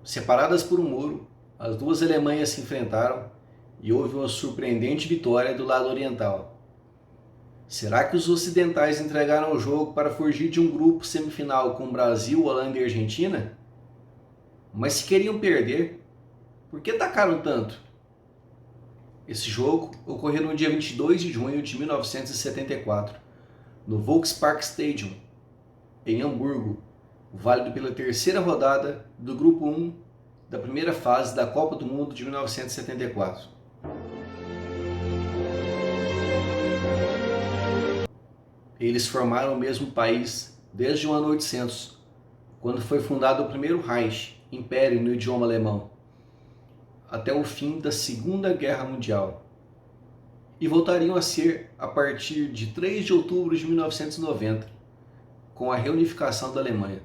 Separadas por um muro, as duas Alemanhas se enfrentaram e houve uma surpreendente vitória do lado oriental. Será que os ocidentais entregaram o jogo para fugir de um grupo semifinal com Brasil, Holanda e Argentina? Mas se queriam perder, por que atacaram tanto? Esse jogo ocorreu no dia 22 de junho de 1974, no Volkspark Stadium, em Hamburgo, válido pela terceira rodada do Grupo 1 da primeira fase da Copa do Mundo de 1974. Eles formaram o mesmo país desde o ano 800, quando foi fundado o primeiro Reich, Império no idioma alemão, até o fim da Segunda Guerra Mundial. E voltariam a ser a partir de 3 de outubro de 1990, com a reunificação da Alemanha.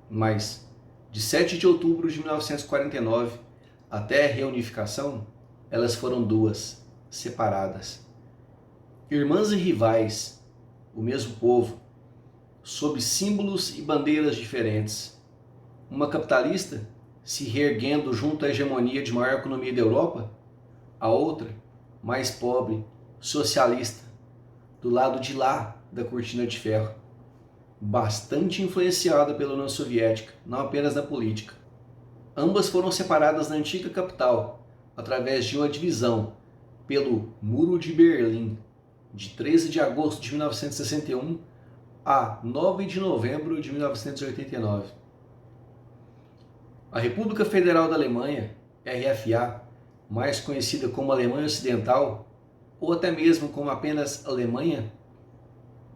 Mas, de 7 de outubro de 1949 até a reunificação, elas foram duas, separadas. Irmãs e rivais, o mesmo povo, sob símbolos e bandeiras diferentes. Uma capitalista se reerguendo junto à hegemonia de maior economia da Europa, a outra, mais pobre, socialista, do lado de lá da cortina de ferro, bastante influenciada pela União Soviética, não apenas na política. Ambas foram separadas na antiga capital, através de uma divisão, pelo Muro de Berlim, de 13 de agosto de 1961 a 9 de novembro de 1989. A República Federal da Alemanha, RFA, mais conhecida como Alemanha Ocidental, ou até mesmo como apenas Alemanha,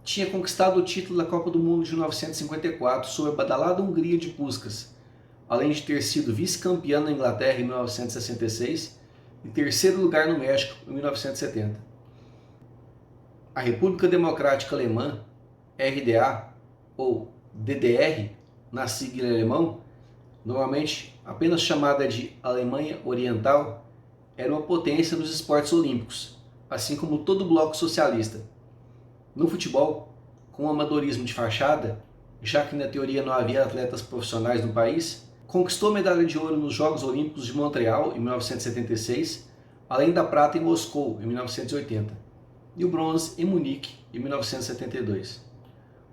tinha conquistado o título da Copa do Mundo de 1954 sob a badalada Hungria de Puskás, além de ter sido vice-campeã na Inglaterra em 1966 e terceiro lugar no México em 1970. A República Democrática Alemã, RDA, ou DDR, na sigla alemão, normalmente apenas chamada de Alemanha Oriental, era uma potência nos esportes olímpicos, assim como todo o bloco socialista. No futebol, com o amadorismo de fachada, já que na teoria não havia atletas profissionais no país, conquistou medalha de ouro nos Jogos Olímpicos de Montreal em 1976, além da prata em Moscou em 1980, e o bronze em Munique em 1972.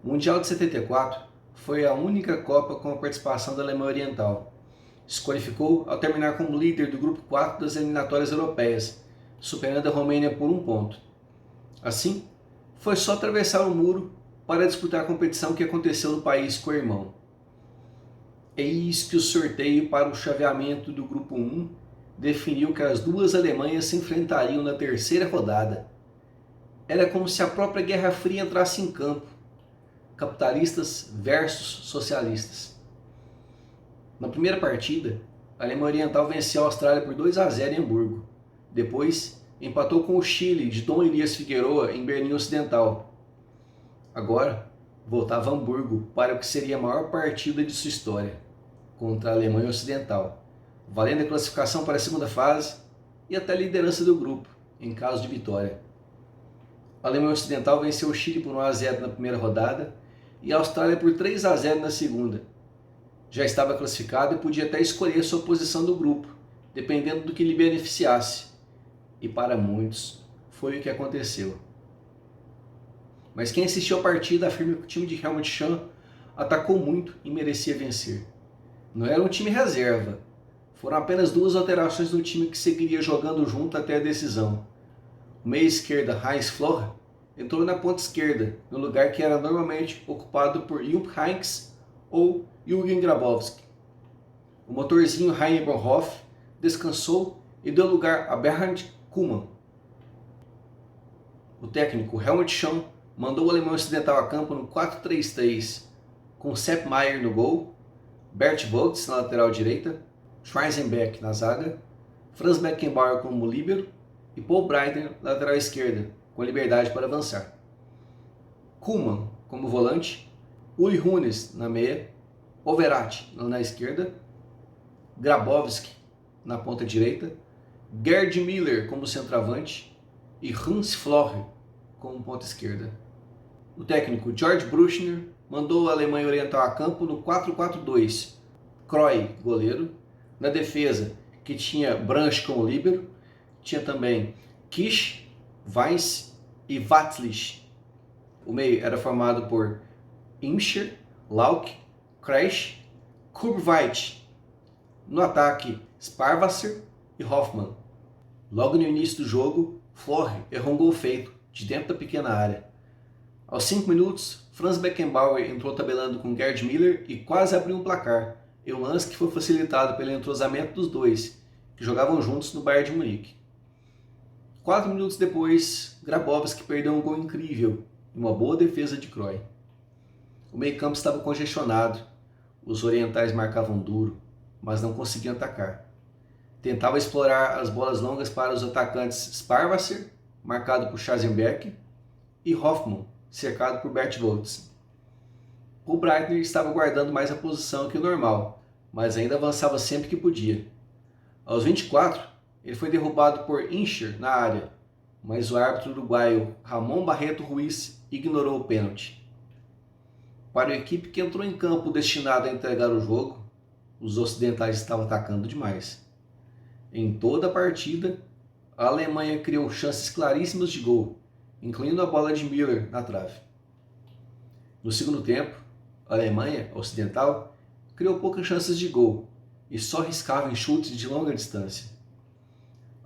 O Mundial de 74 foi a única Copa com a participação da Alemanha Oriental. Se qualificou ao terminar como líder do grupo 4 das eliminatórias europeias, superando a Romênia por 1 ponto. Assim, foi só atravessar o muro para disputar a competição que aconteceu no país co-irmão. Eis que o sorteio para o chaveamento do grupo 1 definiu que as duas Alemanhas se enfrentariam na terceira rodada. Era como se a própria Guerra Fria entrasse em campo. Capitalistas versus socialistas. Na primeira partida, a Alemanha Oriental venceu a Austrália por 2-0 em Hamburgo. Depois, empatou com o Chile de Dom Elias Figueroa em Berlim Ocidental. Agora, voltava a Hamburgo para o que seria a maior partida de sua história, contra a Alemanha Ocidental, valendo a classificação para a segunda fase e até a liderança do grupo, em caso de vitória. A Alemanha Ocidental venceu o Chile por 1-0 na primeira rodada e a Austrália por 3-0 na segunda. Já estava classificado e podia até escolher sua posição do grupo, dependendo do que lhe beneficiasse. E para muitos, foi o que aconteceu. Mas quem assistiu a partida afirma que o time de Helmut Schön atacou muito e merecia vencer. Não era um time reserva. Foram apenas 2 alterações no time que seguiria jogando junto até a decisão. O meia-esquerda Heinz Flohr entrou na ponta esquerda, no lugar que era normalmente ocupado por Jupp Heynckes ou Jürgen Grabowski. O motorzinho Heiner Bonhoff descansou e deu lugar a Bernd Kuhlmann. O técnico Helmut Schön mandou o Alemanha Ocidental a campo no 4-3-3, com Sepp Maier no gol, Bert Vogts na lateral direita, Schwarzenbeck na zaga, Franz Beckenbauer como líbero e Paul Breitner na lateral esquerda, com liberdade para avançar. Kuhlmann como volante, Uli Hoeneß na meia, Overat na esquerda, Grabowski na ponta direita, Gerd Müller como centroavante e Heinz Flohr como ponta esquerda. O técnico George Brüchner mandou a Alemanha Oriental a campo no 4-4-2, Cruyff, goleiro. Na defesa, que tinha Branch como líbero, tinha também Kish, Weiss e Watzlich. O meio era formado por Imscher, Lauck, Kresch, Kurbweit. No ataque, Sparwasser e Hoffmann. Logo no início do jogo, Flor errou um gol feito de dentro da pequena área. Aos 5 minutos, Franz Beckenbauer entrou tabelando com Gerd Müller e quase abriu um placar, em um lance que foi facilitado pelo entrosamento dos dois, que jogavam juntos no Bayern de Munique. 4 minutos depois, Grabowski perdeu um gol incrível e uma boa defesa de Cruyff. O meio-campo estava congestionado, os orientais marcavam duro, mas não conseguiam atacar. Tentava explorar as bolas longas para os atacantes Sparwasser, marcado por Schwarzenbeck, e Hoffmann, cercado por Bert Voltz. O Breitner estava guardando mais a posição que o normal, mas ainda avançava sempre que podia. Aos 24, ele foi derrubado por Imscher na área, mas o árbitro uruguaio Ramon Barreto Ruiz ignorou o pênalti. Para a equipe que entrou em campo destinada a entregar o jogo, os ocidentais estavam atacando demais. Em toda a partida, a Alemanha criou chances claríssimas de gol, incluindo a bola de Müller na trave. No segundo tempo, a Alemanha ocidental criou poucas chances de gol e só riscava em chutes de longa distância.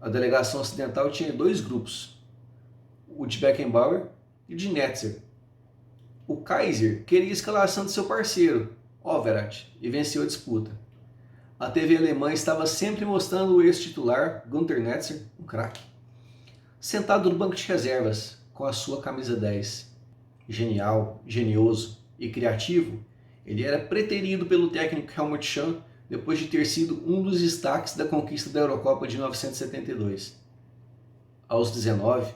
A delegação ocidental tinha dois grupos, o de Beckenbauer e o de Netzer. O Kaiser queria a escalação de seu parceiro, Overath, e venceu a disputa. A TV alemã estava sempre mostrando o ex-titular, Günter Netzer, um craque, sentado no banco de reservas, com a sua camisa 10. Genial, genioso e criativo, ele era preterido pelo técnico Helmut Schön depois de ter sido um dos destaques da conquista da Eurocopa de 1972. Aos 19,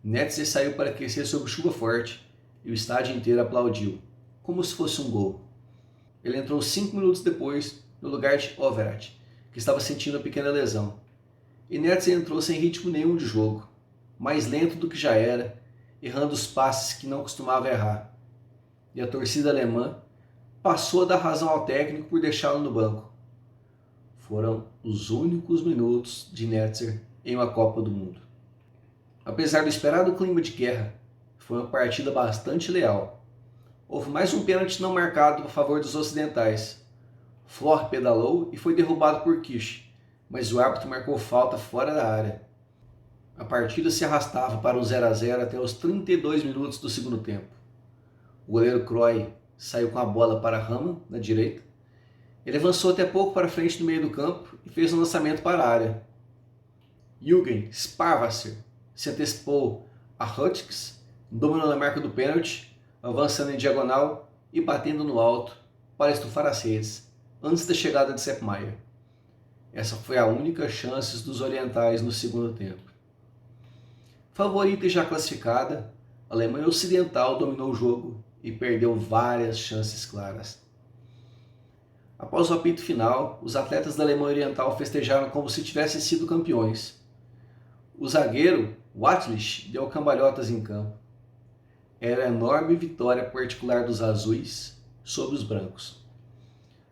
Netzer saiu para aquecer sob chuva forte e o estádio inteiro aplaudiu, como se fosse um gol. Ele entrou 5 minutos depois no lugar de Overath, que estava sentindo uma pequena lesão. E Netzer entrou sem ritmo nenhum de jogo, mais lento do que já era, errando os passes que não costumava errar. E a torcida alemã passou a dar razão ao técnico por deixá-lo no banco. Foram os únicos minutos de Netzer em uma Copa do Mundo. Apesar do esperado clima de guerra, foi uma partida bastante leal. Houve mais um pênalti não marcado a favor dos ocidentais. Flor pedalou e foi derrubado por Kish, mas o árbitro marcou falta fora da área. A partida se arrastava para um 0 a 0 até os 32 minutos do segundo tempo. O goleiro Cruyff saiu com a bola para Hamann, na direita. Ele avançou até pouco para frente no meio do campo e fez um lançamento para a área. Jürgen Sparwasser se antecipou a Hutchings, dominou na marca do pênalti, avançando em diagonal e batendo no alto para estufar as redes, antes da chegada de Sepp Maier. Essa foi a única chance dos orientais no segundo tempo. Favorita e já classificada, a Alemanha Ocidental dominou o jogo e perdeu várias chances claras. Após o apito final, os atletas da Alemanha Oriental festejaram como se tivessem sido campeões. O zagueiro, Watzlich, deu cambalhotas em campo. Era a enorme vitória particular dos azuis sobre os brancos.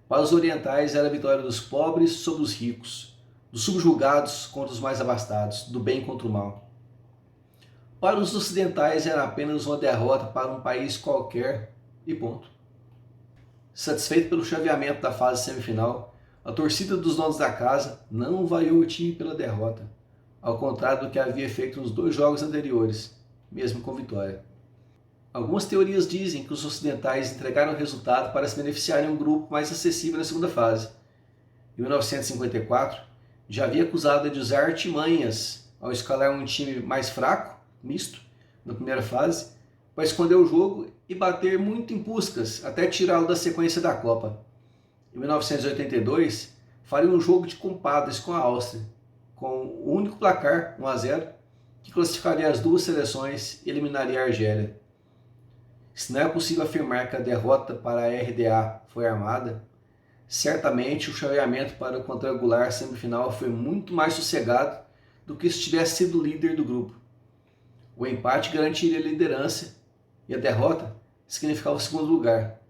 Para os orientais era a vitória dos pobres sobre os ricos, dos subjugados contra os mais abastados, do bem contra o mal. Para os ocidentais era apenas uma derrota para um país qualquer e ponto. Satisfeito pelo chaveamento da fase semifinal, a torcida dos donos da casa não vaiou o time pela derrota, ao contrário do que havia feito nos 2 jogos anteriores, mesmo com vitória. Algumas teorias dizem que os ocidentais entregaram o resultado para se beneficiarem de um grupo mais acessível na segunda fase. Em 1954, já havia acusado de usar artimanhas ao escalar um time mais fraco, misto, na primeira fase, para esconder o jogo e bater muito em Puskás até tirá-lo da sequência da Copa. Em 1982, faria um jogo de compadres com a Áustria, com o único placar, 1 a 0, que classificaria as duas seleções e eliminaria a Argélia. Se não é possível afirmar que a derrota para a RDA foi armada, certamente o chaveamento para o quadrangular semifinal foi muito mais sossegado do que se tivesse sido líder do grupo. O empate garantiria a liderança e a derrota significava o segundo lugar.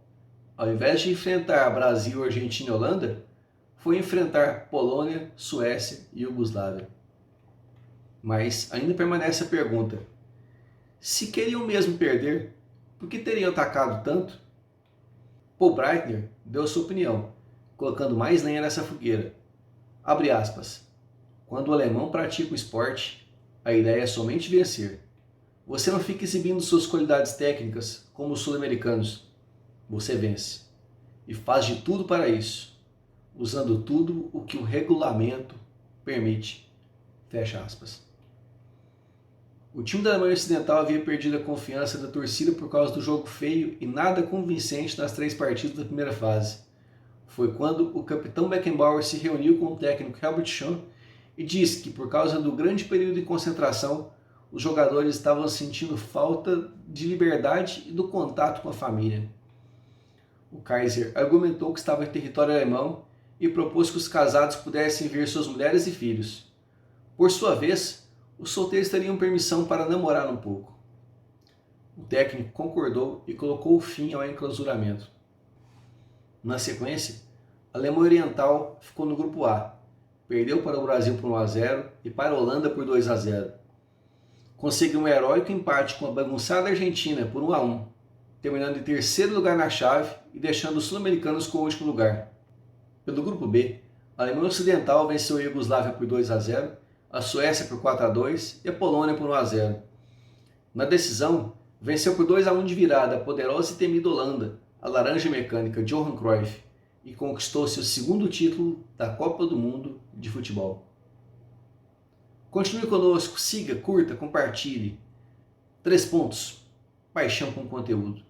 Ao invés de enfrentar Brasil, Argentina e Holanda, foi enfrentar Polônia, Suécia e Iugoslávia. Mas ainda permanece a pergunta: se queriam mesmo perder, por que teriam atacado tanto? Paul Breitner deu sua opinião, colocando mais lenha nessa fogueira. Abre aspas. Quando o alemão pratica o esporte, a ideia é somente vencer. Você não fica exibindo suas qualidades técnicas como os sul-americanos. Você vence. E faz de tudo para isso, usando tudo o que o regulamento permite. Fecha aspas. O time da Alemanha Ocidental havia perdido a confiança da torcida por causa do jogo feio e nada convincente nas 3 partidas da primeira fase. Foi quando o capitão Beckenbauer se reuniu com o técnico Herbert Schön e disse que, por causa do grande período de concentração, os jogadores estavam sentindo falta de liberdade e do contato com a família. O Kaiser argumentou que estava em território alemão e propôs que os casados pudessem ver suas mulheres e filhos. Por sua vez, os solteiros teriam permissão para namorar um pouco. O técnico concordou e colocou fim ao enclausuramento. Na sequência, a Alemanha Oriental ficou no grupo A, perdeu para o Brasil por 1-0 e para a Holanda por 2-0. Conseguiu um heróico empate com a bagunçada Argentina por 1-1, terminando em terceiro lugar na chave e deixando os sul-americanos com o último lugar. Pelo grupo B, a Alemanha Ocidental venceu a Iugoslávia por 2-0, a Suécia por 4-2 e a Polônia por 1-0. Na decisão, venceu por 2-1 de virada a poderosa e temida Holanda, a laranja mecânica Johan Cruyff, e conquistou seu segundo título da Copa do Mundo de futebol. Continue conosco, siga, curta, compartilhe. 3 pontos. Paixão com conteúdo.